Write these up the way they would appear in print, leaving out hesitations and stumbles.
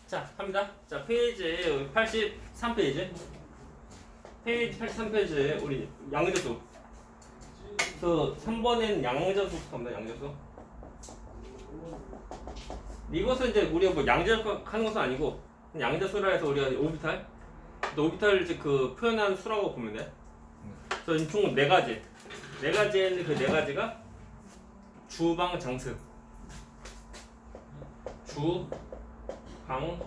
자, 갑니다. 자, 페이지 83페이지. 페이지 83페이지에 우리 양자수. 그 3번엔 양자수부터 갑니다. 양자수. 이것은 이제 우리가 뭐 양자수 하는 것은 아니고 양자수라 해서 우리가 오비탈. 오비탈을 이제 그 표현한 수라고 보면 돼. 그래서 총 4가지. 4가지에 있는 그 4가지가 주방 장수. 주방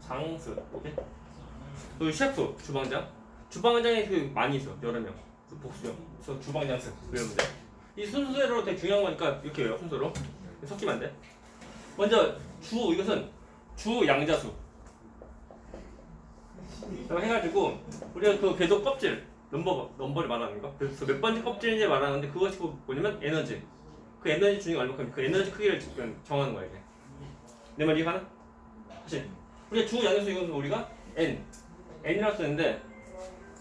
장수. 오케이? 또 셰프 주방장. 주방장이 그 많이 있어. 여러 명. 그 복수형. 그래서 주방장수 외우면 돼. 이 순서대로 되게 중요한 거니까 이렇게 외워. 순서로. 섞이면 안 돼. 먼저 이것은 주 양자수. 해가지고 우리가 그 궤도 껍질 넘버를 말하는 거. 그래서 몇 번째 껍질인지 말하는데 그것이 뭐냐면 에너지. 그 에너지 중에 얼마큼 그 에너지 크기를 정하는 거야 이게. 내 말 이해가나? 사실 우리가 주 양자수 이건 우리가 n이라고 쓰는데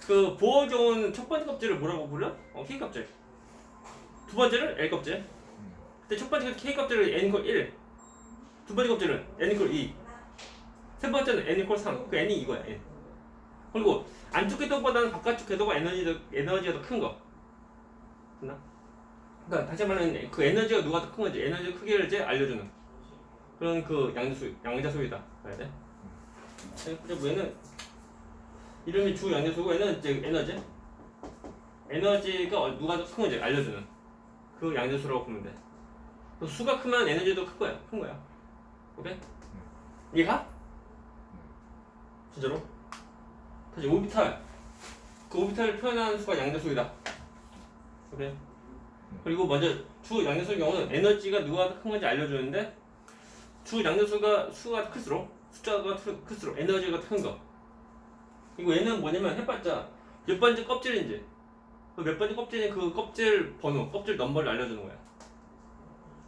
그 보호 경우는 첫 번째 껍질을 뭐라고 불러? K 껍질. 두 번째를 L 껍질. 근데 첫 번째 K 껍질을 n 이퀄 1. 두 번째 껍질은 n 이퀄 2. 세 번째는 n 이퀄 3. 그 n이 이거야 n. 그리고 안쪽 궤도보다는 바깥쪽 궤도가 에너지가 더 큰 거. 됐나? 그러니까 다시 말하면 그 에너지가 누가 더 큰 건지 에너지 크기를 이제 알려주는 그런 그 양자수이다. 봐야 돼. 그리고 얘는 이름이 주 양자수고 얘는 이제 에너지가 누가 더 큰 건지 알려주는 그 양자수라고 보면 돼. 수가 크면 에너지도 큰 거야. 오케이? 이해가? 진짜로? 다시 오비탈. 그 오비탈을 표현하는 수가 양자수이다. 오케이? 그리고 먼저 주 양자수의 경우는 에너지가 누가 더 큰 건지 알려주는데 주 양자수가 수가 클수록 숫자가 클수록 에너지가 큰 거. 그리고 얘는 뭐냐면 해봤자 몇 번째 껍질인지 그 몇 번째 껍질인 그 껍질 번호, 껍질 넘버를 알려주는 거야.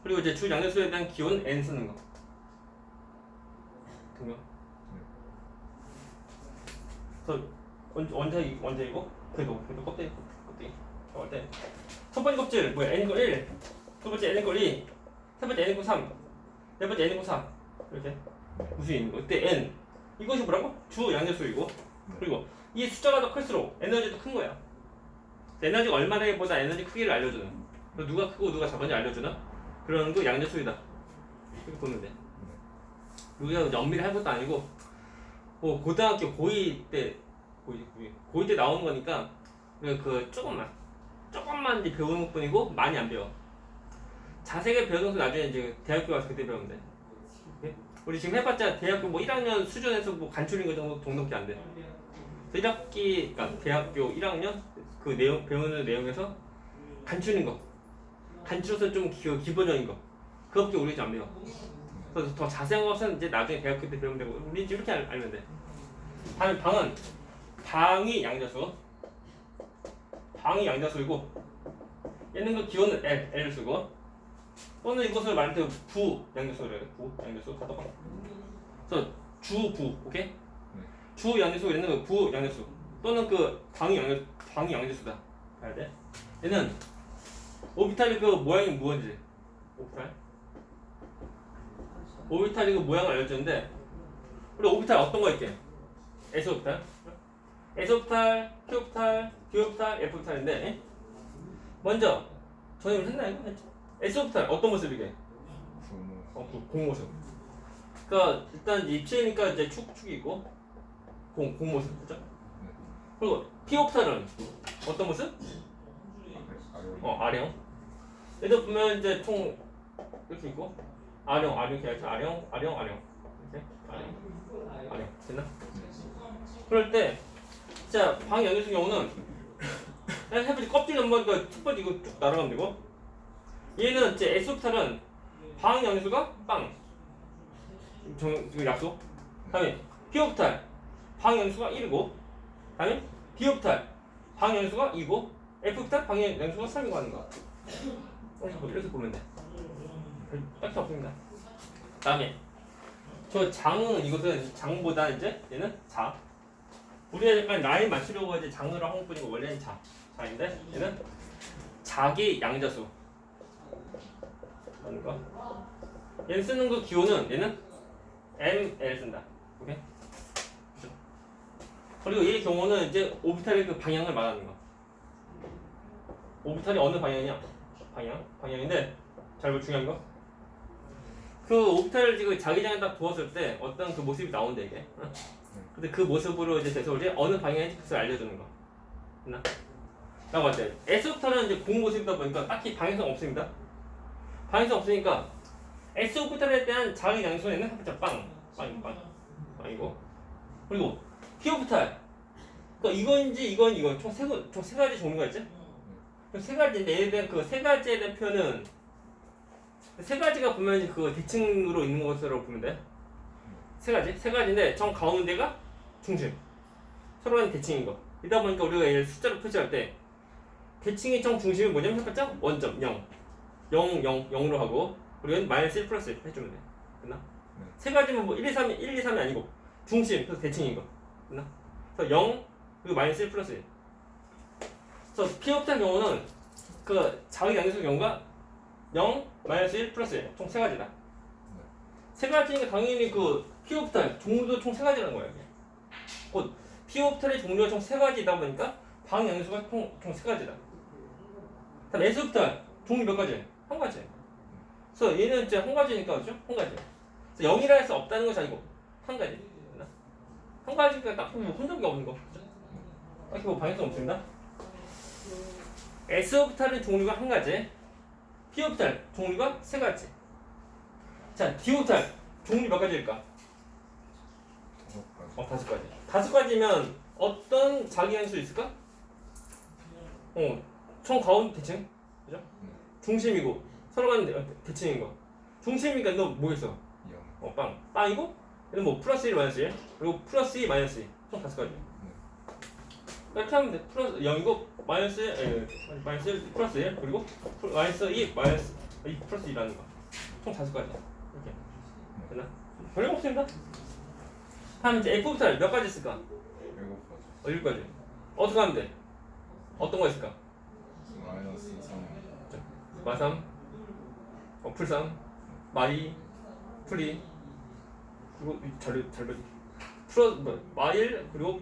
그리고 이제 주 양자수에 대한 기호는 n 쓰는 거. 된가? 그래서 원자이고 그래도 껍데기 나올 때 첫 번째 껍질 뭐야 n 이퀄 1, 두 번째 n 이퀄 2, 세 번째 n 이퀄 3, 네 번째 n 이퀄 4 이렇게 무수히 있는 거. 이때 n 이것이 뭐라고? 주 양자수이고 그리고 이 숫자가 더 클수록 에너지도 큰 거야. 에너지가 얼마나보다 에너지 크기를 알려주는 누가 크고 누가 작은지 알려주는 그런 그 양자수이다. 이렇게 보면 돼. 우리가 엄밀히 할 것도 아니고 뭐 고등학교 고2 때 나오는 거니까 우리가 그 조금만 이제 배우는 것뿐이고 많이 안 배워. 자세하게 배우는 건 나중에 이제 대학교 가서 그때 배우면 돼. 오케이? 우리 지금 해봤자 대학교 뭐 1학년 수준에서 뭐 간추린 거 정도밖에 안 돼. 1학기 그러니까 대학교 1학년 그 내용 배우는 내용에서 간추린 거, 간추려서 좀 기본적인 거 그것밖에 우리 안 배워. 그래서 더 자세한 것은 이제 나중에 대학교 때 배우면 되고 우리 이렇게 알면 돼. 다음에 방이 양자수. 방이 양자수이고 얘는 그 기호는 L 쓰고 또는 이것을 말할 때 부 양자수를 해. 부 양자수 가다가 그래서 주부 오케이? 주 양자수 얘는 그 부 양자수 또는 그 방이 양자수다. 봐야 돼. 얘는 오비탈의 그 모양이 무엇인지 오비탈이 그 모양을 알려주는데 우리 오비탈 어떤 거 있게? S 오비탈, P 오비탈, D 오비탈, F 오비탈인데 먼저 전혀 했나요? S 오비탈 어떤 모습이게? 공 모습. 그러니까 일단 입체니까 이제 축이고 공 모습 그죠? 그리고 P 오비탈은 어떤 모습? 아령. 얘도 보면 이제 총 이렇게 있고 아령 계열차 아령 이렇게 아령 됐나? 그럴 때 자 방 양자수 경우는 해보지 껍질 넘버니까 첫 번째 이거 쭉 날아가면 되고 얘는 이제 S 오비탈은 방 양자수가 빵 지금 약속. 다음에 P 오비탈 방 양수가 1이고 다음에 D 오비탈 방 양수가 2고 F 오비탈 방 양수가 3이고 하는 거야. 이렇게 보면 돼. 딱히 없습니다. 다음에 저 장은 이것은 장보다 이제 얘는 자. 우리가 약간 라인 맞추려고 이제 장으로 한 것뿐이고 원래는 자인데 얘는 자기 양자수. 하는 거. 얘는 쓰는 그 기호는 얘는 ML 쓴다. 오케이? 그죠? 그리고 이 경우는 이제 오비탈의 그 방향을 말하는 거. 오비탈이 어느 방향이냐? 방향인데 잘 볼 중요한 거. 그 오비탈을 지금 자기장에 딱 두었을 때 어떤 그 모습이 나온다 이게. 어? 근데 그 모습으로 이제 돼서 우리 어느 방향인지 그것을 알려주는 거. 됐나? 라고 할 때 S 오비탈은 이제 공 모습이다 보니까 딱히 방향성 없습니다. 방향성 없으니까 S 오비탈에 대한 자기 양손에는 한 글자 빵이고 그리고 P 오비탈 그러니까 이건 총 세 가지 종류가 있지? 세 가지인데 얘에 대한 그 세 가지에 대한 표현은 세 가지가 보면 그 대칭으로 있는 것으로 보면 돼. 세 가지인데 정 가운데가 중심 서로 간 대칭인 거. 이다 보니까 우리가 얘를 숫자로 표시할 때 대칭의 정 중심이 뭐냐면 첫 번째 원점 0로 하고 우리는 마이너스 1 플러스 1 해주면 돼. 됐나? 세 가지면 뭐 1, 2, 3이 아니고 중심 그래서 대칭인 거. 됐나? 그래서 0 그리고 마이너스 1 플러스 1. 그래서 P 오비탈 경우는 그 자기 양수의 경우가 0, 마이너스 1 플러스 1 총 세 가지다. 세 가지니까 당연히 그 P 오비탈 종류도 총 세 가지라는 거예요. 곧 P 오비탈의 종류가 총 세 가지다 보니까 방향수가 총 세 가지다. 다음 S 오비탈 종류 몇 가지? 한 가지. 그래서 얘는 이제 한 가지니까 그죠? 한 가지. 그래서 0이라 해서 없다는 것이 아니고 한 가지. 한 가지니까 딱 보면 혼잡이 없는 거. 그죠? 딱히 뭐 방향성 없습니다. S 오비탈은 종류가 한 가지. P 오비탈 종류가 세 가지. 자, D 오비탈 종류 몇 가지일까? 5가지. 5가지면 어떤 자기 양수 있을까? 총 가운데 대칭. 그죠? 중심이고 서로 간 대칭인 거. 중심이니까 너 뭐겠어? 빵이고 얘는 뭐 플러스 1 마이너스 1 그리고 플러스 2 마이너스 2 총 5가지. 이렇게 하면 돼. 플러스 0이고 마이너스 1 플러스 1 그리고 마이너스 2 마이너스 2 플러스 2라는 거. 총 5가지. 이렇게 됐나? 별거 없습니다. 다음 이제 F 오비탈 몇 가지 있을까? 7가지. 7가지. 어떻게 하면 돼? 어떤 거 있을까? 마이너스 3 마3 풀3 마이 풀이 그리고 마일 그리고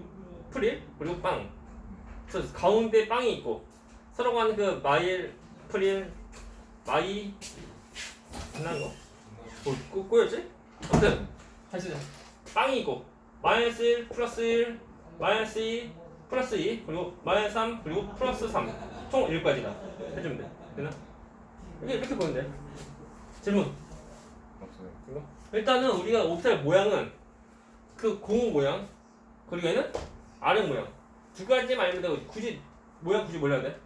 풀일 그리고 빵. 그래서 가운데 빵이 있고 서로 가는 그 마일 풀일 마이 끝난 거? 뭐 꼬였지? 아무튼 다시 자 빵이 있고 마이너스 1 플러스 1 마이너스 2 플러스 2 그리고 마이너스 3 그리고 플러스 3 총 7가지다 해주면 돼. 되나? 이렇게 보면 돼. 질문 없어요. 이거? 일단은 우리가 오비탈 모양은 그 공 모양 그리고 얘는 아령 모양 두 가지만 알면 되고 굳이 몰라야 돼.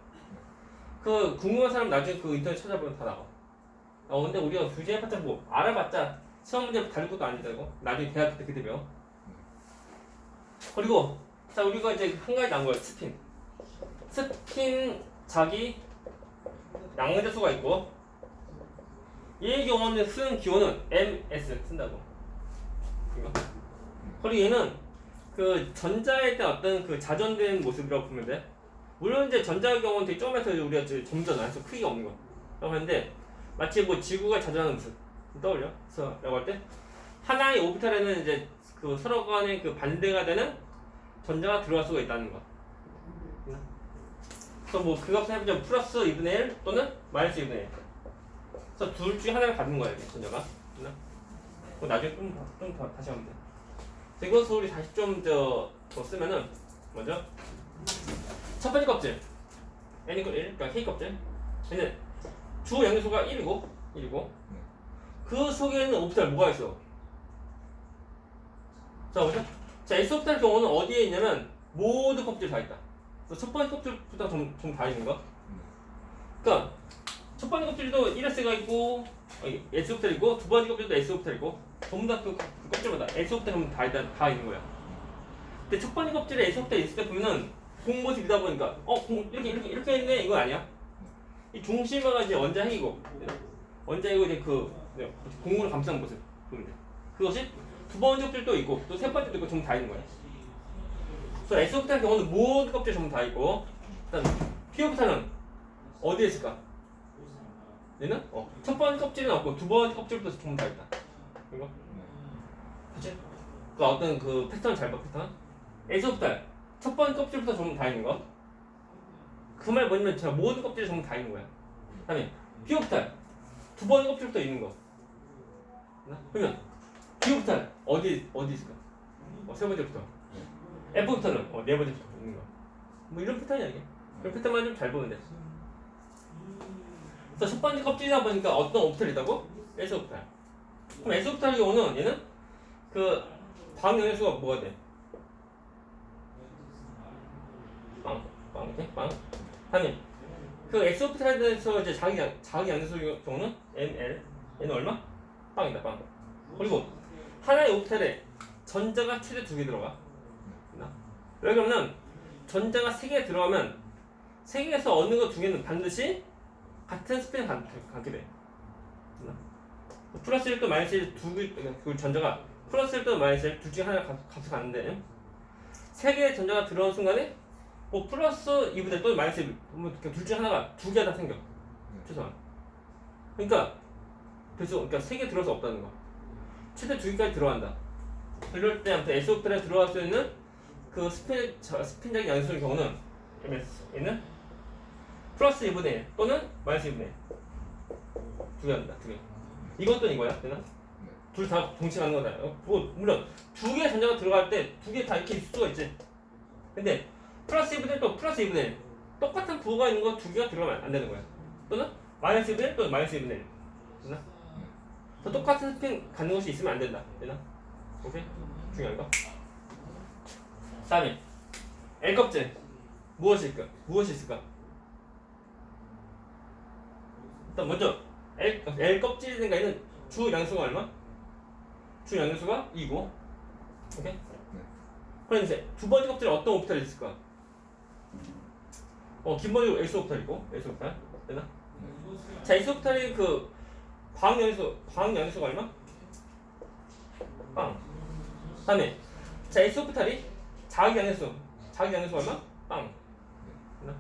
그 궁금한 사람 나중에 그 인터넷 찾아보면 다 나와. 근데 우리가 굳이 해봤자 뭐 알아봤자 시험 문제 다를 것도 아니고 나중에 대학교 때 그때 배워. 그리고 자 우리가 이제 한 가지 나온 거야. 스핀 자기 양자수가 있고 얘의 경우는 쓰는 기호는 ms 쓴다고. 이거. 그리고 얘는 그 전자에 대한 어떤 그 자전된 모습이라고 보면 돼. 물론 이제 전자의 경우는 되게 점에서 우리가 점전 안에서 크기가 없는 거라고 하는데 마치 뭐 지구가 자전하는 모습 떠올려. 그래서 라고 할 때 하나의 오비탈에는 이제 그 서로 간의 그 반대가 되는 전자가 들어갈 수가 있다는 거. 그래서 뭐 그 값을 해보자면 플러스 2분의 1 또는 마이너스 2분의 1. 그래서 둘 중에 하나를 받는 거야, 이게 전자가. 나중에 좀 더 다시 하면 돼. 이것을 우리 다시 좀 더 쓰면은 먼저 첫 번째 껍질 n = 1, 그러니까 k 껍질. 얘는 주 양수가 1이고 그 속에는 오비탈 뭐가 있어? 자 보자. 자 S 오비탈 경우는 어디에 있냐면 모든 껍질 다 있다. 그래서 첫 번째 껍질부터 좀 다 있는 거. 그러니까 첫 번째 껍질도 1S가 있고 S 오비탈 있고 두 번째 껍질도 S 오비탈 있고 전부 다 그 껍질마다 S 오비탈 하면 다 있는 거야. 근데 첫 번째 껍질에 S 오비탈 있을 때 보면은 공 모습이다 보니까 이렇게 있네 이건 아니야. 이 중심화가 이제 원자핵이고 이제 그 공을 감싸는 모습 보면 돼. 그것이 두 번째 껍질도 있고 또 세 번째도 있고 전부 다 있는 거야. 그래서 S 오비탈 경우는 모든 껍질 전부 다 있고 일단 P 오비탈은 어디에 있을까? 얘는 첫 번째 껍질은 없고 두 번째 껍질부터 전부 다 있다. 이거? 그치? 그 어떤 그 패턴 잘 봐, 패턴. A서부터 첫 번째 껍질부터 전부 다 있는 거. 그 말 뭐냐면 제가 모든 껍질이 전부 다 있는 거야. 다음에 B부터 두 번째 껍질부터 있는 거. 그러면 B부터 어디 있을까? 세 번째부터. F부터는 네 번째부터 있는 거. 뭐 이런 패턴이야 이게. 그런 패턴만 좀 잘 보면 돼. 그래서 첫 번째 껍질이다 보니까 어떤 오프탈이 있다고? S오프탈. 그럼 S오프탈의 경우는 얘는 그 방영수가 뭐가 돼? 빵. 다음에 그 S오프탈에 대해서 이제 자기 양수의 경우는 ML. 얘는 얼마? 빵이다, 빵. 그리고 하나의 오프탈에 전자가 최대 2개 들어가. 왜 그러면 전자가 3개 들어가면 3개에서 어느 거 2개는 반드시 같은 스핀을 갖게 돼. 플러스 1도 마이너스 1 그 전자가 플러스 1도 마이너스 1 둘 중에 하나 값을 가는데 3개의 전자가 들어온 순간에 뭐 플러스 2분의 또 마이너스 1 둘 중에 하나가 2개가 다 생겨. 최소한. 그러니까 3개 들어올 수 없다는 거. 최대 2개까지 들어간다. 이럴 때 아무튼 S오프탈에 들어갈 수 있는 그 스핀적인 양수의 경우는 얘는 플러스 2분의 1 또는 마이너스 2분의 1 2개 한다. 2개. 이것도 이거야. 되나? 둘 다 동시에 가는 거다. 뭐 물론 2개의 전자가 들어갈 때 2개 다 이렇게 있을 수가 있지. 근데 플러스 2분의 1 또 플러스 2분의 1 똑같은 부호가 있는 거 2개가 들어가면 안 되는 거야. 또는 마이너스 2분의 1 또는 마이너스 2분의 1 되나? 더 똑같은 스핀 갖는 것이 있으면 안 된다. 되나? 오케이? 중요한 거. 다음에 L 껍질 무엇이 있을까? 일단 먼저 L 껍질이 된 거에는 주 양수가 얼마? 주 양수가 2고. 오케이? 그럼 이제 두 번째 껍질에 어떤 오프탈이 있을까? 기본적으로 S 오프탈이고, S 오프탈. 되나? 자, S 오프탈이 그 광양수가 얼마? 빵. 다음에 자, S 오프탈이 자기 양수 얼마? 빵. 되나?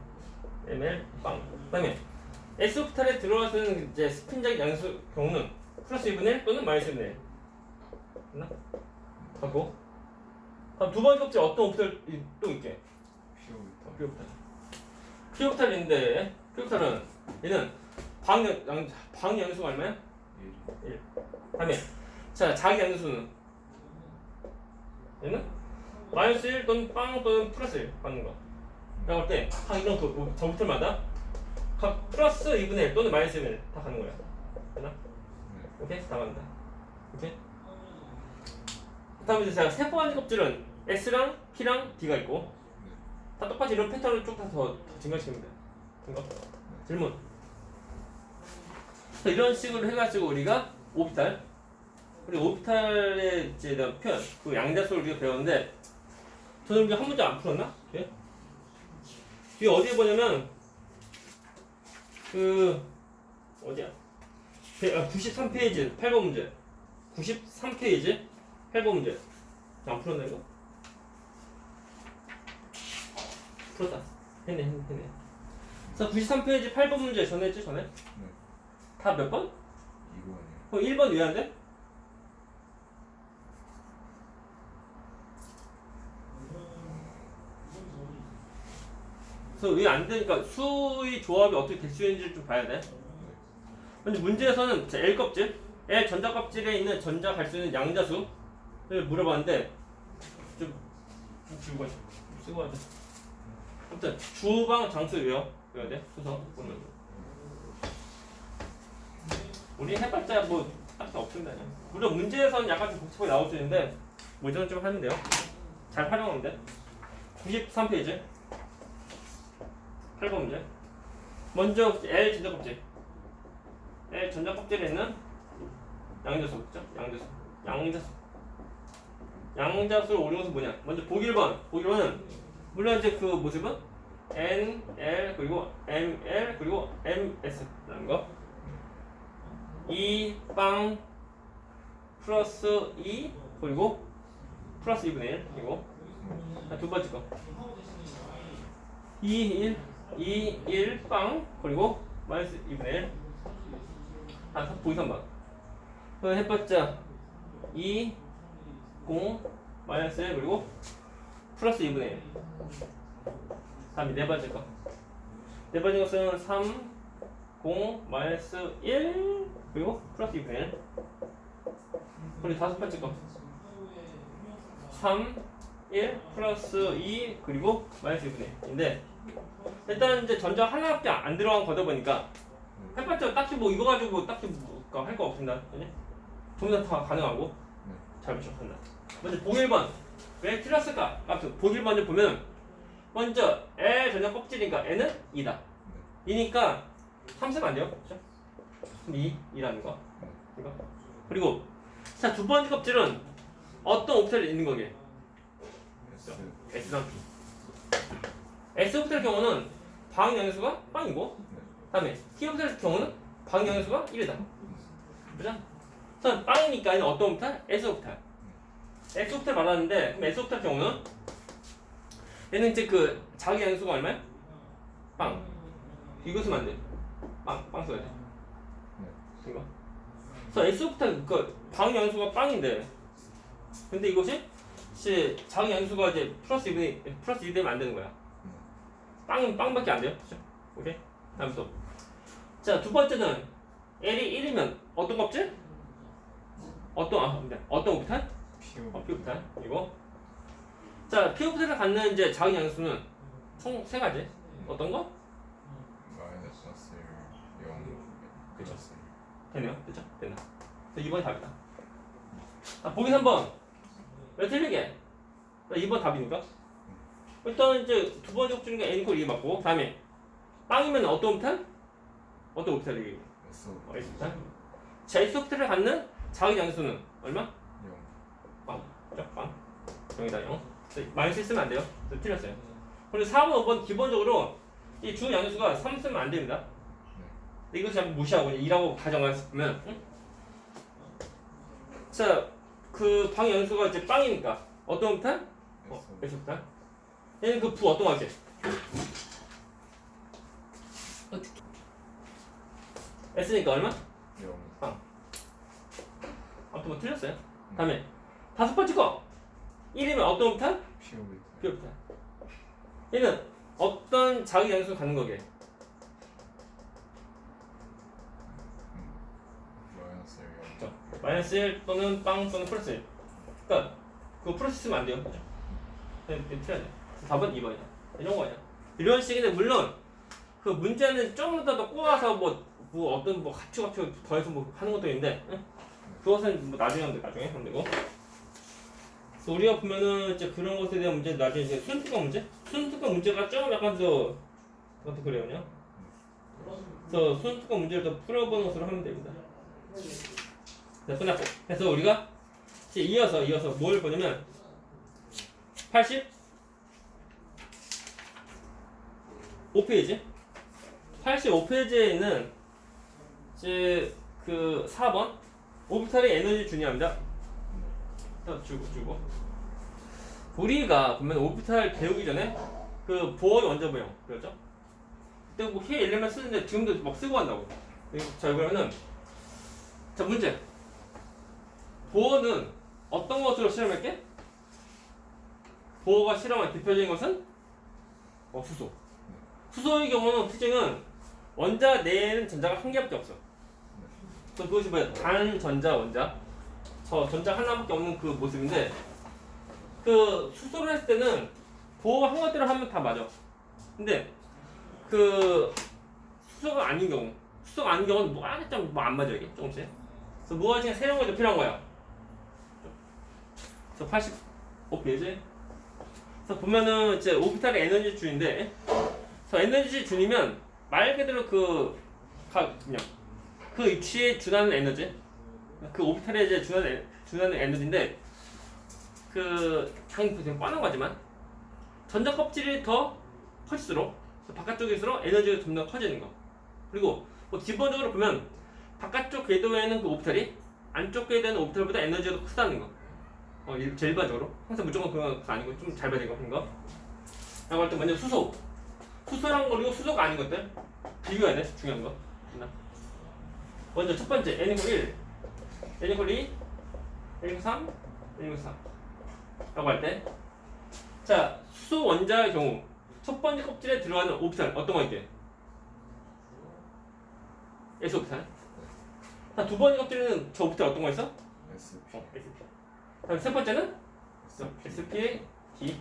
ML 빵. 그다음에 S 오프탈에 들어가서는 이제 스핀적인 양수 경우는 플러스 2분의 1 또는 마이너스 2분의 1. 됐나? 하고 다음 두 번째 껍질 어떤 오프탈이 또 있게? P오프탈인데 P오프탈은 얘는 방양수가 얼마야? 1. 다음에 자, 자기 양수는 얘는 마이너스 1 또는 빵 또는 플러스 1 받는 거. 내가 볼 때 이런 그 점부터마다 각 플러스 2분의 1 또는 마이너스 2분의 1 다 가는 거야. 되나? 오케이? 다 간다. 오케이? 다음에 제가 세 번째 껍질은 S랑 P랑 D가 있고 다 똑같이 이런 패턴을 쭉 다 더 증가시키면 돼. 된가? 질문. 이런 식으로 해가지고 우리가 오비탈 그리고 오비탈의 이제 대한 표현 그 양자수를 우리가 배웠는데 저는 이게 한 문제 안 풀었나? 예? 뒤에 어디에 보냐면 그 어디야? 93페이지 8번 문제 93페이지 8번 문제 안 풀었나 이거? 풀었다. 했네. 그래서 93페이지 8번 문제 전에 했지 전에? 다 몇 번? 2번이요. 1번 왜 안 돼? 그래서 왜 안 되니까 수의 조합이 어떻게 될 수 있는지 좀 봐야 돼. 근데 문제에서는 L 껍질, L 전자 껍질에 있는 전자 갈 수 있는 양자수를 물어봤는데 좀 지우고 쓰고 하자. 아무튼 주방 장수 외워야 돼. 순서 보면. 우리 해봤자 뭐 딱히 없습니다. 물론 문제에서는 약간 좀 복잡하게 나올 수 있는데 문제는 좀 하면 돼요. 잘 활용하면 돼. 93페이지 8번 문제. 먼저 L 전자 껍질. L 전자 껍질에 있는 양자수 그죠? 양자수를 오는 것은 뭐냐? 먼저 보기 1번은 물론 이제 그 모습은 N, L 그리고 ML 그리고 MS라는 거. 2 빵 플러스 2 그리고 플러스 2분의 1 그리고 두 번째 거 2, 1 빵 그리고 마이너스 2분의 1 보기 3번 해봤자 2 0 마이너스 1 그리고 플러스 2분의 1 다음에 네 번째 거. 네 번째 것은 3 0 마이너스 1 그리고 플러스 2분의 1 그리고 다섯 번째 거 3 1 플러스 2 그리고 마이너스 2분의 1인데 일단 이제 전자 하나밖에 안 들어간 거다 보니까 해봤자 딱히 뭐 이거 가지고 딱히 뭐 할 거 없습니다. 전부 다 가능하고 잘 맞춰간다. 먼저 보기 1번 왜 틀렸을까? 아무튼 보기 1번 먼저 보면 먼저 에 전자 껍질이니까 N은 2다. 2니까 3 쓰면 안 돼요. 그렇죠? 2라는 거. 이거. 그리고 자, 두 번째 껍질은 어떤 옵탈이 있는 거게? S랑 P. S 옵탈의 경우는 방위 영역수가 빵이고 다음에 T 옵탈의 경우는 방위 영역수가 1이다. 그죠? 그래서 빵이니까 얘는 어떤 옵탈? S 옵탈. S 옵탈 말하는데 그럼 S 옵탈 경우는 얘는 이제 그 자기 영역수가 얼마야? 빵. 이거 쓰면 안 돼. 빵 써야 돼. 이거. 그래서 S 옵탈 그 방위 영역수가 빵인데 근데 이것이 자기 양수가 이제 플러스 2 되면 안 되는 거야. 빵밖에 안 돼요. 그렇죠? 오케이. 다음 또. 자, 두 번째는 L이 1이면 어떤 껍질? 어떤 옵탈? P 옵탈. 이거. 자, P 옵탈을 갖는 이제 자기 양수는 총 세 가지. 어떤 거? 마이너스 1 0 그렇죠. 되네요. 그렇죠? 되나. 그래서 2번이 답이다. 자, 보기 3번. 왜 틀리게? 2번 답이니까. 일단 이제 두 번째 곱줄인 게 N 이퀄 2 맞고 다음에 빵이면 어떤 옵탈? 어떤 옵탈이? S S 옵탈. 자, S 옵탈을 갖는 자기 양수는 얼마? 0 빵. 그죠? 빵. 0이다 0. 마이너스 쓰면 안 돼요. 틀렸어요. 그리고 4번, 5번 기본적으로 이 주 양수가 3 쓰면 안 됩니다. 이것을 그냥 무시하고 2라고 가정하면 응? 자, 그 방 양수가 이제 빵이니까 어떤 옵탈? S 옵탈. 얘는 그 부 어떤 거 할게? 어떻게? S니까 얼마? 0 아무튼 뭐 틀렸어요. 다음에 다섯 번째 거 1이면 어떤 옵탈? P 옵탈. 얘는 어떤 자기 양수를 갖는 거게? 마이너스 1 그렇죠. 마이너스 1 또는 빵 또는 플러스 1. 그러니까 그거 플러스 쓰면 안 돼요. 그죠? 틀려야 돼. 답은 2번이야. 이런 거야. 이런 식인데 물론 그 문제는 좀 더 꼬아서 뭐 어떤 뭐 합쳐 더해서 뭐 하는 것도 있는데 응? 그것은 뭐 나중에 하면 되고. 그래서 우리가 보면은 이제 그런 것에 대한 문제 나중에 이제 수능특강 문제가 좀 약간 더 어떻게 그래요? 그래서 수능특강 문제를 더 풀어보는 것으로 하면 됩니다. 네, 끝났고. 그래서 우리가 이제 이어서 뭘 보냐면 85페이지 85페이지에는 이제 그 4번 오비탈의 에너지 중요합니다. 주고 우리가 보면 오비탈 배우기 전에 그 보어의 원자부형 그렇죠? 그때 뭐 K 엘리먼트 쓰는데 지금도 막 쓰고 간다고. 자, 그러면은 자, 문제. 보어는 어떤 것으로 실험할게? 보어가 실험한 대표적인 것은 수소. 수소의 경우는 특징은 원자 내에는 전자가 한 개밖에 없어. 그래서 그것이 뭐야? 단전자 원자. 저 전자 하나밖에 없는 그 모습인데 그 수소를 했을 때는 보어가 한 것대로 하면 다 맞아. 근데 그 수소가 아닌 경우는 뭐 하겠죠? 뭐 안 맞아 이게 조금씩. 그래서 무엇이 그냥 새로운 것도 필요한 거야. 그래서 85페이지. 그래서 보면은 이제 오비탈의 에너지 준인데, 그래서 에너지 준이면 말 그대로 그냥 그 위치에 준하는 에너지, 그 오비탈에 이제 준하는 에너지인데, 그 당연히 되게 뻔한 거지만 전자 껍질이 더 커질수록 바깥쪽일수록 에너지가 좀 더 커지는 거. 그리고 뭐 기본적으로 보면 바깥쪽 궤도에 있는 그 오비탈이 안쪽 궤도에 있는 오비탈보다 에너지가 더 크다는 거. 제일 일반적으로 항상 무조건 그건 아니고 좀 잘 봐야 되는 거. 라고 할 때 먼저 수소랑 그리고 수소가 아닌 것들 비교해야 돼. 중요한 거. 먼저 첫 번째 N=1, N=2, N=3, N=4. 라고 할 때, 자, 수소 원자의 경우 첫 번째 껍질에 들어가는 오비탈 어떤 거 있게? S 오비탈. 자, 두 번째 껍질에는 저 오비탈 어떤 거 있어? SP SP. 다음 세 번째는 SP의 D.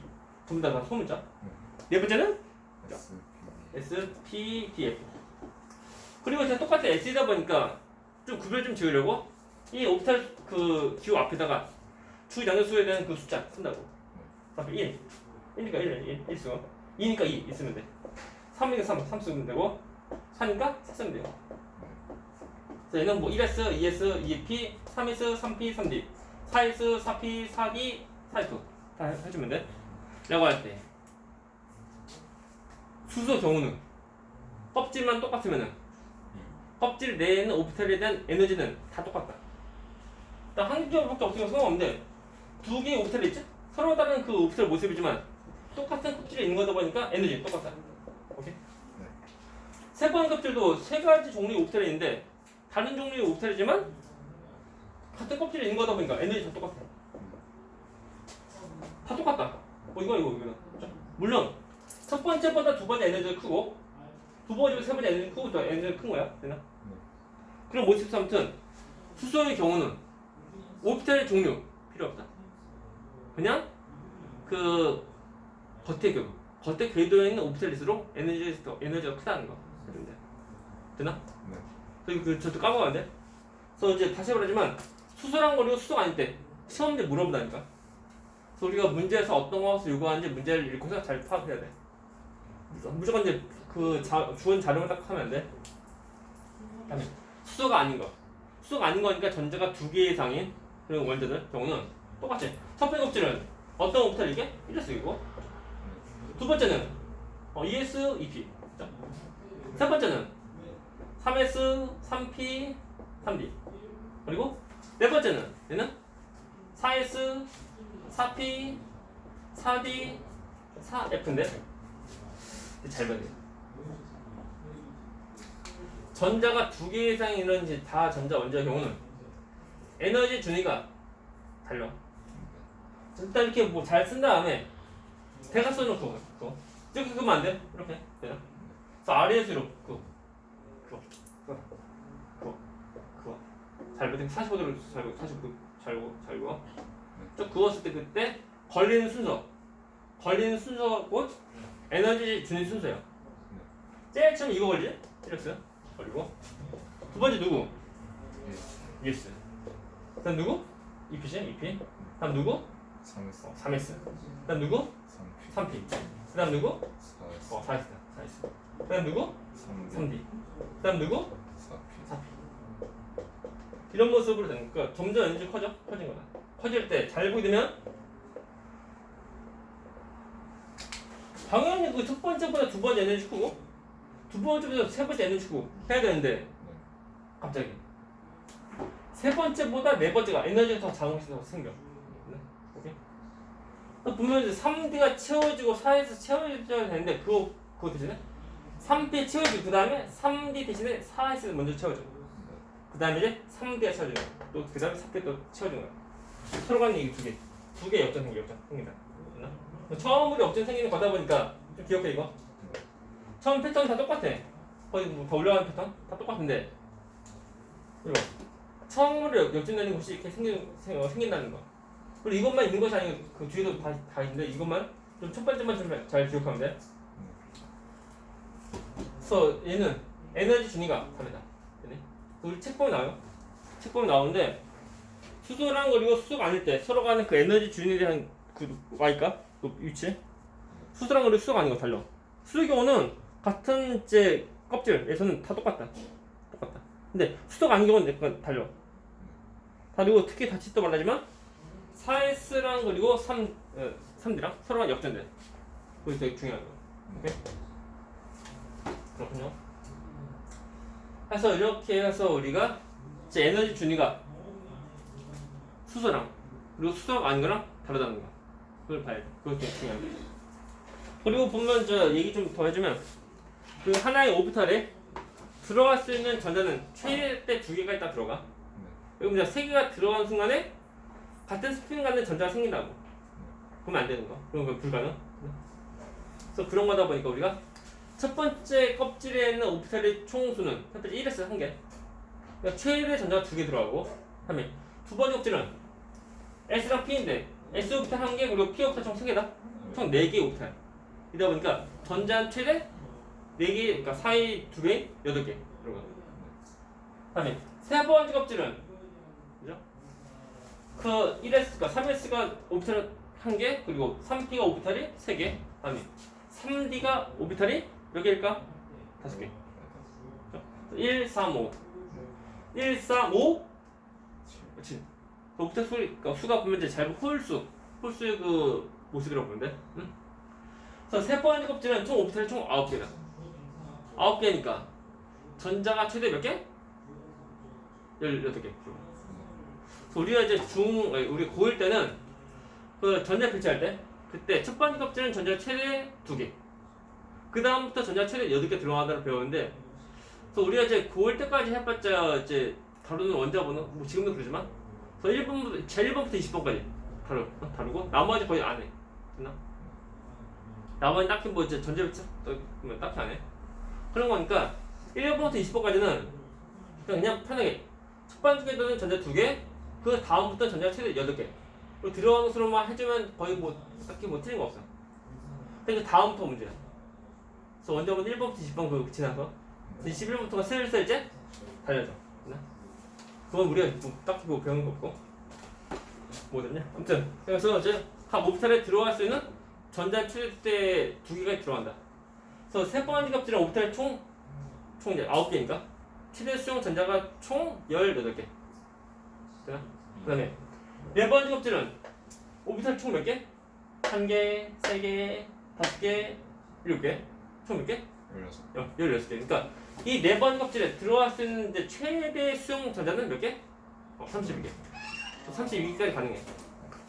전부 다 소문자. 네 번째는 SP SPDF. 그리고 이제 똑같은 S이다 보니까 좀 구별 좀 지으려고 이 오비탈 그 기호 앞에다가 주 양자수에 대한 그 숫자 쓴다고. 1. 1니까 1 쓰고 2니까 2 있으면 돼. 3이니까 3 쓰면 되고 4니까 4 쓰면 돼요. 그래서 얘는 뭐 1S, 2S, 2P, 3S, 3P, 3D, 4S, 4P, 4D, 4F 다 해주면 돼. 라고 할 때 수소 경우는 껍질만 똑같으면은 껍질 내에 있는 오비탈에 대한 에너지는 다 똑같다. 딱 한 개밖에 없으면 상관없는데 두 개의 오비탈이 있지? 서로 다른 그 오비탈 모습이지만 똑같은 껍질에 있는 거다 보니까 에너지 똑같다. 오케이? 세 번째 껍질도 세 가지 종류의 오비탈이 있는데 다른 종류의 오비탈이지만 같은 껍질에 있는 거다 보니까 에너지 다 똑같아. 다 똑같다. 이거는. 물론 첫 번째보다 두 번째 에너지가 크고 두 번째보다 세 번째 에너지가 크고 더 에너지가 큰 거야. 되나? 그럼 모습에서 아무튼 수소의 경우는 오비탈의 종류 필요 없다. 그냥 그 겉에 궤도에 있는 오비탈일수록 에너지가 크다는 거. 되나? 네. 그리고 저도 까먹었는데. 그래서 이제 다시 말하지만 수소랑 거리고 수소가 아닐 때 시험 문제 물어본다니까. 그래서 우리가 문제에서 어떤 것을 요구하는지 문제를 읽고서 잘 파악해야 돼. 무조건 이제 그 주은 자료만 딱 하면 안 돼. 그다음에 수소가 아닌 거. 수소가 아닌 거니까 전자가 두 개 이상인 그런 원자들 경우는 똑같이. 첫 번째 껍질은 어떤 오비탈 이게 1S이고 두 번째는 ES, EP. 세 번째는 3S, 3P, 3D. 그리고 네 번째는 얘는 4S, 4P, 4D, 4F인데 잘 봐야 돼. 전자가 두 개 이상이 있는지 다 전자 원자의 경우는 에너지 준위가 달라. 일단 이렇게 뭐 잘 쓴 다음에 대각 써놓고 이렇게 그러면 안 돼? 이렇게 되나? 그래서 아래에서 그거 잘 보세요. 45도로 잘 그어. 쭉 그었을 때 그때 걸리는 순서가 곧 에너지 준위 순서예요. 제일 처음 이거 걸리지? 이렇게 걸리고 두 번째 누구? ES. 그다음 누구? EP지? EP. 그다음 누구? 3S 3S. 그다음 누구? 3P. 그다음 누구? 4S 4S. 그다음 누구? 3D. 그다음 누구? 4P 4P. 이런 모습으로 되는 거니까 점점 에너지 커진 거다. 커질 때 잘 보게 되면 당연히 그 첫 번째보다 두 번째 에너지 크고 두 번째보다 세 번째 에너지 크고 해야 되는데 갑자기 세 번째보다 네 번째가 에너지가 더 자동식으로 생겨. 오케이? 보면 이제 3D가 채워지고 4에서 채워져야 되는데 그거 대신에 3P 채워지고 그 다음에 3D 대신에 4S 먼저 채워져. 그 다음에 이제 3D가 채워지는 거야. 또 그 다음에 4P 또 채워지는 거야. 서로 간에 이게 두 개 역전 생긴다. 처음으로 역전 생기는 거다 보니까 좀 기억해 이거. 처음 패턴 다 똑같아. 거의 뭐 더 올라가는 패턴 다 똑같은데 그리고 처음으로 역전되는 것이 이렇게 생긴다는 거. 그리고 이것만 있는 것이 아니고 그 뒤에도 다 있는데 이것만 좀 첫 번째만 좀 잘 기억하면 돼. 그래서 얘는 에너지 준위가 다르다. 우리 책보에 나와요. 책보에 나오는데 수소랑 그리고 수소가 아닐 때 서로 간의 그 에너지 준위에 대한 그 와있까? 그 위치. 수소랑 그리고 수소가 아닌 거 달라. 수소의 경우는 같은 이제 껍질에서는 다 똑같다. 근데 수소가 아닌 경우는 약간 달라. 다르고 특히 다시 또 말하지만 4S랑 그리고 3D랑 서로가 역전돼. 그게 되게 중요한 거. 오케이? 그렇군요. 그래서 이렇게 해서 우리가 이제 에너지 준위가 수소랑 그리고 수소가 아닌 거랑 다르다는 거. 그걸 봐야 돼. 그것도 되게 중요한 거. 그리고 보면 저 얘기 좀 더 해주면 그 하나의 오비탈에 들어갈 수 있는 전자는 최대 2개가 있다 들어가. 그리고 이제 3개가 들어가는 순간에 같은 스피인 갖는 전자가 생긴다고. 그러면 안 되는 거. 그런 건 불가능. 그래서 그런 거다 보니까 우리가 첫 번째 껍질에 있는 오피탈의 총수는 첫 번째 1s 1개. 그러니까 최대 전자가 2개 들어가고, 다음에 두 번째 껍질은 s랑 p인데 s 오피탈 1개 그리고 p 오피탈 총 3개다. 총 4개 오피탈. 이다 보니까 전자는 최대 4개, 그러니까 사이 2개, 8개. 이런 거. 다음에 세 번째 껍질은 그죠? 그 1s가 3s가 오비탈 1개 그리고 3p가 오비탈이 3개. 다음에 3d가 오비탈이 몇 개일까? 5개. 1, 3, 5. 1, 3, 5. 7. 그 오비탈 그러니까 수가 보면 이제 잘 홀수의 그 모습이라고 보면 돼. 응? 그래서 세 번째 껍질은 총 오비탈이 총 9개다. 9개니까 전자가 최대 몇 개? 18개. 그래서 우리가 이제 우리 고1 때는 그 전자 배치할 때 그때 첫 번째 껍질은 전자가 최대 2개. 그 다음부터 전자가 최대 8개 들어가다를 배웠는데, 그래서 우리가 이제 고1 때까지 해봤자 이제 다루는 원자번호, 뭐 지금도 그러지만, 그래서 1번부터, 제일 1번부터 20번까지 다루고, 나머지 거의 안 해. 됐나? 나머지 딱히 뭐 이제 전자 배치 딱히 안 해. 그런 거니까 1번부터 20번까지는 그냥 편하게 첫 번째는 전자 2개, 그 다음부터 전자 최대 8개. 그리고 들어가는 수로만 해주면 거의 뭐 딱히 뭐 틀린 거 없어. 근데 그 다음부터 문제야. 그래서 원자번 1번부터 20번 그거 지나서 21번부터가 슬슬 이제 달려져. 그건 우리가 뭐 딱히 뭐 배우는 거 없고 뭐 됐냐? 아무튼 그래서 이제 각 오비탈에 들어갈 수 있는 전자 최대 2개가 들어간다. 그래서 세 번째 껍질은 오비탈 총 이제 9개니까 최대 수용 전자가 총 18개. 되나? 그 다음에 네 번째 껍질은 오비탈 총 몇 개? 1개, 3개, 5개, 7개. 총 몇 개? 16개. 그러니까 이 네 번째 껍질에 들어갈 수 있는 이제 최대 수용 전자는 몇 개? 32개. 32개까지 가능해.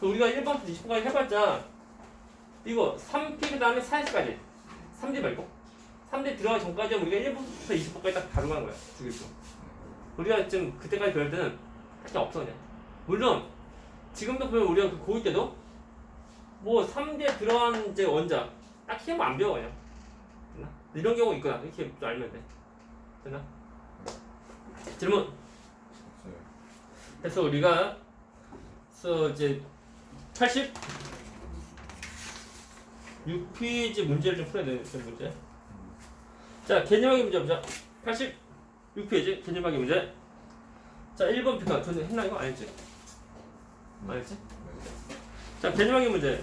그래서 우리가 1번부터 20번까지 해봤자 이거 3P 그 다음에 4S까지 3D 말고 3D 들어가기 전까지 우리가 1번부터 20번까지 딱 다루고 하는 거야. 주기수. 우리가 지금 그때까지 배울 때는 딱히 없어 그냥. 물론 지금도 보면 우리가 그 고1 때도 뭐 3D에 들어간 이제 원자 딱히 뭐 안 배워 그냥. 됐나? 이런 경우 있거나 이렇게 좀 알면 돼. 됐나? 질문. 그래서 우리가 이제 86페이지 문제를 좀 풀어야 되는 문제. 자, 개념하기 문제 보자. 86페이지 개념하기 문제. 자, 1번 피가 전에 했나 이거? 안 했지? 안 했지? 자, 개념하기 문제.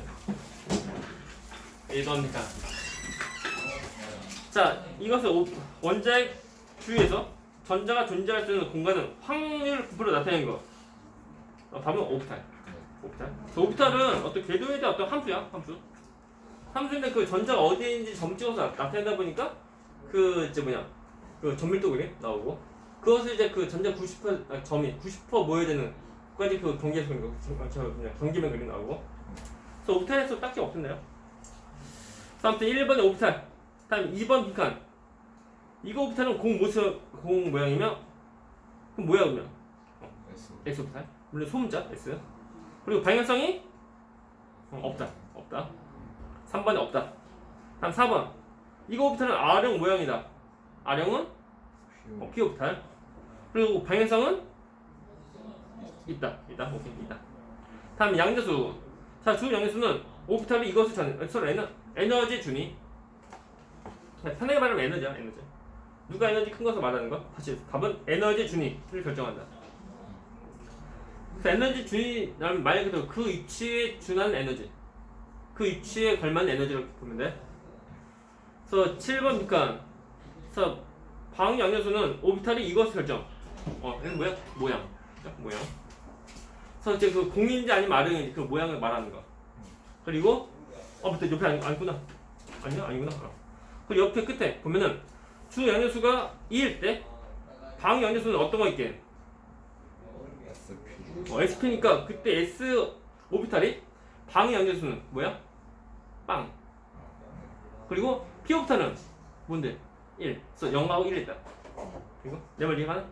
1번 피가. 자, 이것은 원자의 주위에서 전자가 존재할 수 있는 공간은 확률 9% 나타내는 거. 답은 오비탈. 오비탈은 어떤 궤도에 대한 어떤 함수야. 함수인데 그 전자가 어디에 있는지 점 찍어서 나타내다 보니까 그 이제 그 전밀도 그림 나오고, 그것을 이제 그 전자 90% 점이 90% 모여야 되는 까지 그 경계에서 경계면 그림 나오고. 그래서 오비탈에서 딱히 없었네요. 아무튼 1번에 오비탈, 다음 2번 빈칸. 이거 오비탈은 공 모양이면 그럼 뭐야 그러면? S 오비탈. 물론 소문자 S. 그리고 방향성이 없다. 3번에 없다. 다음 4번. 이거 오비탈은 R형 모양이다. R형은 P 오비탈. 그리고 방향성은 있다. 오케이, 있다. 다음 양자수. 자, 주 양자수는 오비탈이 이것을 서로 에너지 준위. 편하게 말하면 에너지야. 누가 에너지 큰 것을 말하는 거? 다시 답은 에너지 준위를 결정한다. 그래서 에너지 준위라면 말 그대로 그 위치에 준하는 에너지, 그 위치에 걸맞는 에너지라고 보면 돼. 그래서 7번 빈칸. 그래서 방향연수는 오비탈이 이것을 결정. 이건 뭐야? 모양. 그래서 이제 그 공인지 아니면 R형인지 그 모양을 말하는 거. 그리고 밑에 옆에 아니구나. 아니구나. 그리고 옆에 끝에 보면은 주 양연수가 2일 때 방 양연수는 어떤 거 있게? SP니까 그때 S 오비탈이 방 양연수는 뭐야? 빵. 그리고 P 오비탈은 뭔데? 1. 그래서 0하고 1이 있다. 그리고 내 말 이해가나?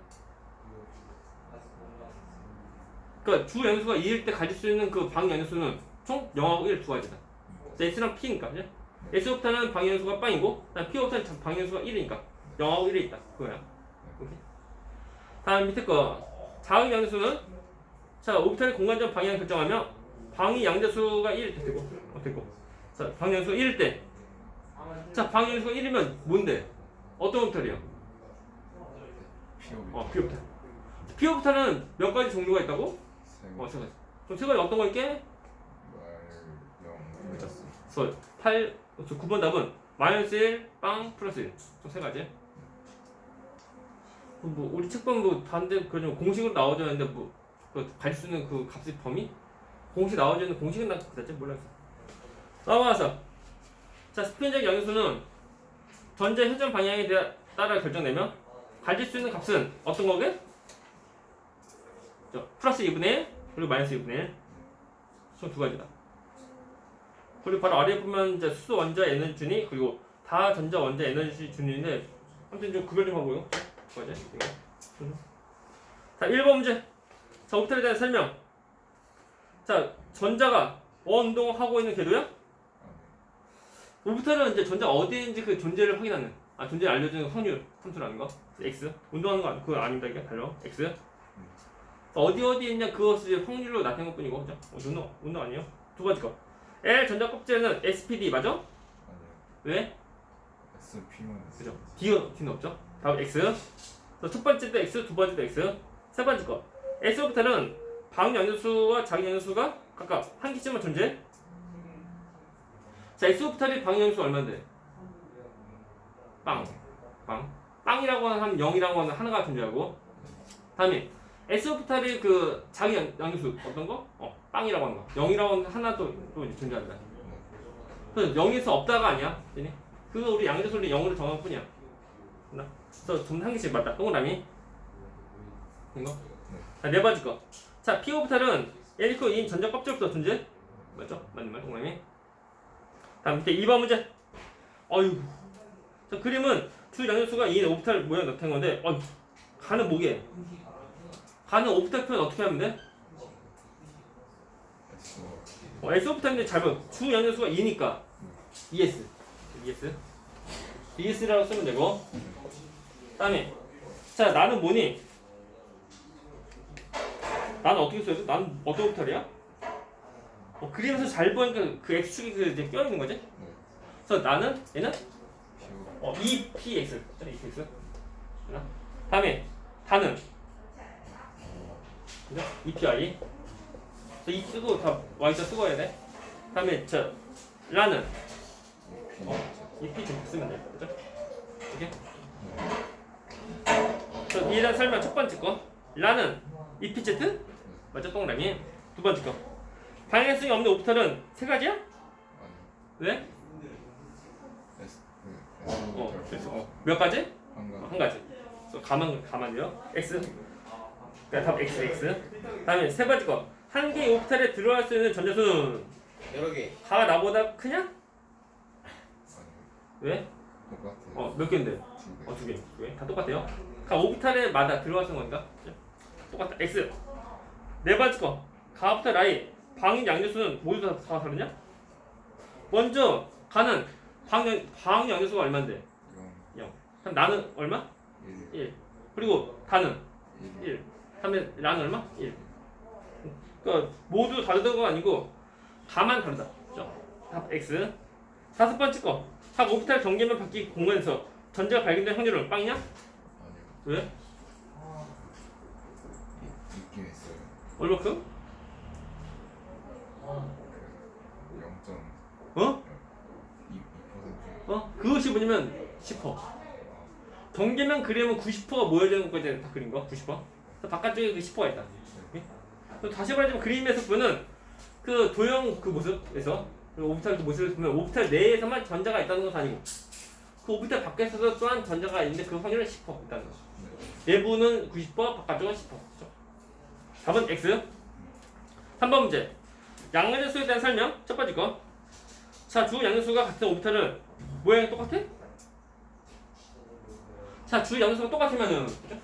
그러니까 주 양연수가 2일 때 가질 수 있는 그 방 양연수는 총 0하고 1 두 가지다. S랑 P니까 그죠? S부터는 방향수가 빵이고 P부터는 방향수가 1이니까 0하고 1에 있다. 그거야. 오케이. 다음 밑에 거 자의 양수는 자 오비탈의 공간적 방향을 결정하며 방위 양자수가 1 됐고 자 방향수 1일 때 자 방향수가 1이면 뭔데? 어떤 오비탈이야? 피오비. P오비탈. P오비탈은 몇 가지 종류가 있다고? 세 세 가지. 그럼 세 가지 어떤 거 있게? 영 맞았어. 그래서 8, 9번 답은 마이너스 1, 빵, 플러스 1. 총 세 가지. 뭐 우리 책방 뭐 다른데 그러면 공식으로 나와져 있는데 뭐 갈 수 있는 그 값의 범위? 공식 나와져 있는 공식은 나 그랬지 몰랐어. 나와서 자 스피인적 양수는 전자 회전 방향에 따라 결정되며 가질 수 있는 값은 어떤 거게? 플러스 2분의 1 그리고 마이너스 2분의 1. 총 두 가지다. 그리고 바로 아래에 보면 이제 수소 원자 에너지 준위 그리고 다 전자 원자 에너지 준위인데 아무튼 좀 구별 좀 하고요. 뭐지? 이거. 자 1번 문제. 자 오비탈에 대한 설명. 자 전자가 원운동하고 있는 궤도야? 오비탈은 이제 전자가 어디인지 그 존재를 확인하는 존재를 알려주는 확률 함수라는 거. X 운동하는 거 그거 아닙니다. 이게 달려. X 어디에 있냐 그것을 확률로 나타낸 것뿐이고 그죠? 운동 아니에요? 두 번째 거. L 전자 껍질에는 SPD 맞아? 아니요. 왜? SP만 그죠? D는 없죠? 다음 X. 첫 번째도 X, 두 번째도 X. 세 번째 거. S오비탈은 방 양수와 자기 양수가 각각 한 개씩만 존재해. 자, S오비탈이 방 양수 얼마인데? 빵이라고 하는 0이라고 하는 하나가 존재하고. 다음에 S오비탈이 그 자기 양수 어떤 거? 빵이라고 하는 거. 0이라고 하는 하나도 또 이제 존재한다. 그래서 0에서 없다가 아니야. 그 우리 양자수를 0으로 정한 뿐이야. 그래서 좀 한 개씩 맞다. 동그라미. 이거? 자, 네 번째 거. 자, P오비탈은 L이고 2인 전자 껍질부터 존재? 맞죠? 맞는 말, 동그라미. 다음 밑에 2번 문제. 어휴. 자, 그림은 주 양자수가 2인 오비탈 모양 나타낸 건데, 가는 뭐게? 가는 오비탈 표현 어떻게 하면 돼? S오비탈인데 잘 봐. 주 양자수가 2니까 ES라고 쓰면 되고. 다음에 자 나는 뭐니? 나는 어떻게 써야 돼? 나는 어떤 오비탈이야? 그림에서 잘 보니까 그 X축이 그 이제 껴있는 거지? 그래서 나는 얘는 EPX 다음에 다는 그죠? EPI 이 쓰고 다 Y자 쓰고 해야 돼. 다음에 라는 EP 좀 쓰면 돼. 그죠? 이렇게 이에 대한 설명 첫 번째 거 라는 EPZ 맞죠? 동그라미. 두 번째 거 방향성이 없는 오비탈은 세 가지야? 왜? 몇 가지? 한 가지. 가만요. X. 답 X. 다음에 세 번째 거 한 개의 오비탈에 들어갈 수 있는 전자수는 여러 개. 가 나보다 크냐? 왜? 똑같아요. 몇 개인데? 두 개. 다 똑같아요. 가 오비탈에마다 들어갈 수 있는 거니까. 똑같다. X. 네 번째 거. 가 오비탈 I 방인 양자수는 모두 다 다르냐? 먼저 가는 방 양자수가 얼마인데? 0. 그럼 나는 얼마? 1. 그리고 다는 1. 다음에 라는 얼마? 1. 그러니까 모두 다르다는 건 아니고 가만 다르다. 그죠? 답 X. 다섯 번째 거. 각 오비탈 경계면 바퀴 공간에서 전자가 발견될 확률은 빵이냐? 아니요. 왜? 있긴 있어요. 얼마큼? 0.2%. 그것이 뭐냐면 10%. 경계면 그리면 90%가 모여지는 거까지 다 그린 거. 90%. 바깥쪽에 그 10%가 있다. 다시 말하자면 그림에서 보는 그 도형 그 모습에서 오비탈 그 모습을 보면 오비탈 내에서만 전자가 있다는 것은 아니고 그 오비탈 밖에서도 또한 전자가 있는데 그 확률은 10% 있다는 거죠. 내부는 90% 바깥쪽은 10%. 그렇죠? 답은 X. 3번 문제. 양자수에 대한 설명. 첫 번째 거. 자, 주 양자수가 같은 오비탈은 모양이 똑같아? 자, 주 양자수가 똑같으면은 그죠?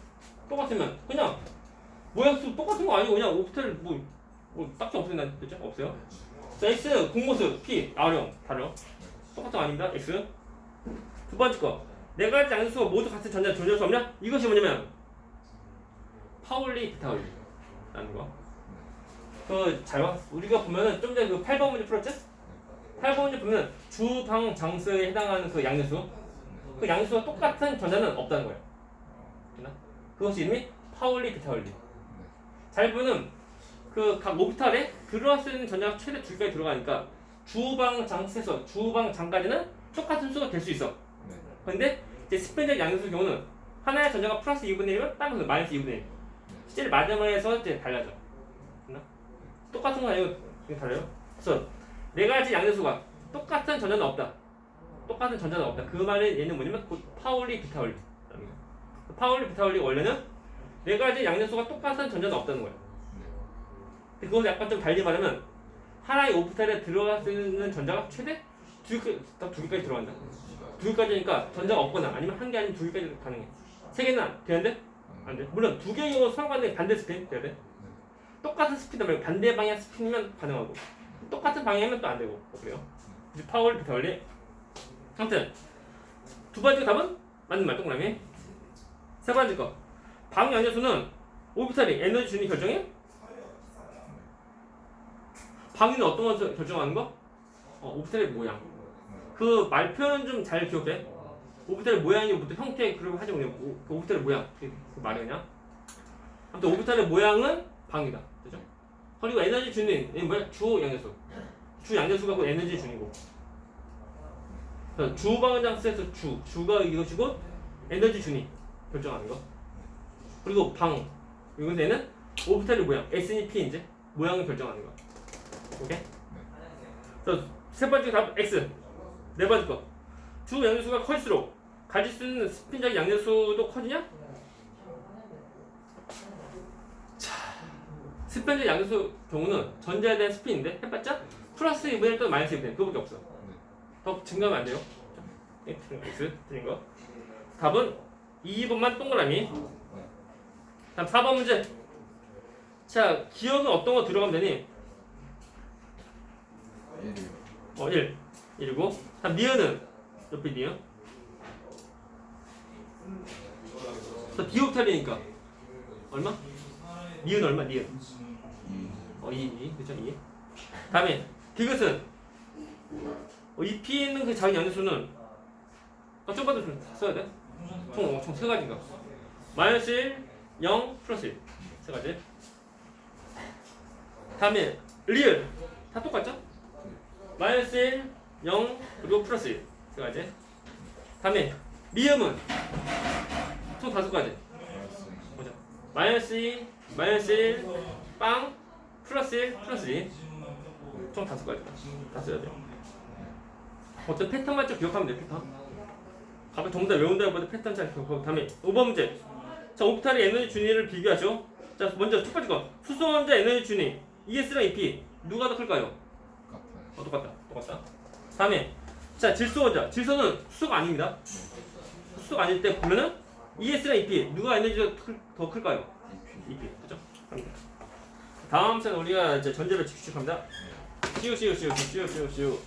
똑같으면 그냥 모양수 똑같은 거 아니고 그냥 오비탈 뭐 딱히 없어진다. 그죠? 없어요. 자, X 공모수 P R형 다르요. 똑같은 거 아닙니다. X. 두 번째 거. 네 가지 양수가 모두 같은 전자 존재할 수 없냐? 이것이 뭐냐면 파울리 비타울리 라는 거. 잘 봐. 우리가 보면은 좀 전에 그 8번 문제 풀었지? 8번 문제 보면 주방 장수에 해당하는 그 양수수. 그 양수가 똑같은 전자는 없다는 거예요. 됐나? 그것이 이름이 파울리 비타울리. 잘 보면 그 각 오비탈에 들어갈 수 있는 전자가 최대 2개까지 들어가니까 주방 장수에서 주방 장까지는 똑같은 수가 될 수 있어. 근데 이제 스핀적 양수의 경우는 하나의 전자가 플러스 2분의 1이면 다른 것은 마이너스 2분의 1. 실제로 마지막에서 이제 달라져. 됐나? 똑같은 거 아니고 달라요. 그래서 네 가지 양수가 똑같은 전자는 없다. 똑같은 전자는 없다. 그 말은 얘는 뭐냐면 곧 파울리 비타울리. 파울리 비타울리 원래는 네 가지 양수가 똑같은 전자는 없다는 거야. 근데 그것을 약간 좀 달리 말하면 하나의 오비탈에 들어갈 수 있는 전자가 최대 두 개까지 들어간다. 2개까지니까 전자가 없거나 아니면 한 개 아니면 2개까지 가능해. 3개는 되는데? 안 돼. 물론 2개의 경우 상관없는 반대 스핀 돼야 돼. 똑같은 스피드 말고 반대 방향 스핀이면 가능하고 똑같은 방향이면 또 안 되고 그래요. 이제 파울 비타울리. 아무튼 두 번째 답은 맞는 말 동그라미. 세 번째 거. 방연료수는 오비탈이 에너지 준위 결정해? 방위는 어떤 것을 결정하는 거? 오비탈의 모양. 그 말 표현 좀 잘 기억해. 오비탈의 모양이 보통 형태 그리고 하죠 그냥 그 오비탈의 모양 그 말이 그냥. 아무튼 오비탈의 모양은 방위다, 그죠? 그리고 에너지 준위 얘는 뭐야? 주 양자수. 주 양자수가 그 에너지 준위고. 주방장수에서 주가 이것이고 에너지 준위 결정하는 거. 그리고 방 이것에는 오비탈의 모양 S니 P 이제 모양을 결정하는 거. 오케이? 그래서 세 번째 답 X. 네 번째 거. 주 양자수가 커질수록 가질 수 있는 스핀적 양자수도 커지냐? 자, 스핀적 양자수 경우는 전자에 대한 스핀인데 해봤자 플러스 2분의 1 또는 마이너스 2분의 1 그거밖에 없어. 더 증가하면 안 돼요. X 틀린 거. 답은 2번만 동그라미. 다음 4번 문제. 자, 기억은 어떤 거 들어가면 되니? 1. 1이고. 다음 니은은 옆에 니은. 디옵탈이니까 얼마? 니은 얼마? 니은. 2. 그쵸? 2. 다음에 디귿은 이 P에 있는 그 작은 양수는 좀 더 좀 써야 돼. 총 3가지인가. 마이너스 1, 0, 플러스 1. 3가지. 다음에 리을 다 똑같죠? 마이너스 1, 0, 그리고 플러스 1. 3가지. 다음에 미음은 총 5가지. 보자. 마이너스 2, 마이너스 1, 빵, 플러스 1, 플러스 2. 총 5가지. 다 써야 돼. 어떤 패턴만 좀 기억하면 돼, 패턴. 가끔 전부 다 외운다기보다 패턴 잘 기억하고. 다음에 5번 문제. 자, 오비탈의 에너지 준위를 비교하죠. 자, 먼저 첫 번째 거. 수소원자 에너지 준위. ES랑 EP. 누가 더 클까요? 똑같다. 다음에 자, 질소원자. 질소는 수소가 아닙니다. 수소가 아닐 때 보면은 ES랑 EP. 누가 에너지가 더 클까요? EP. 그죠? 다음 시간에 우리가 이제 전제를 직접 합니다. 시우.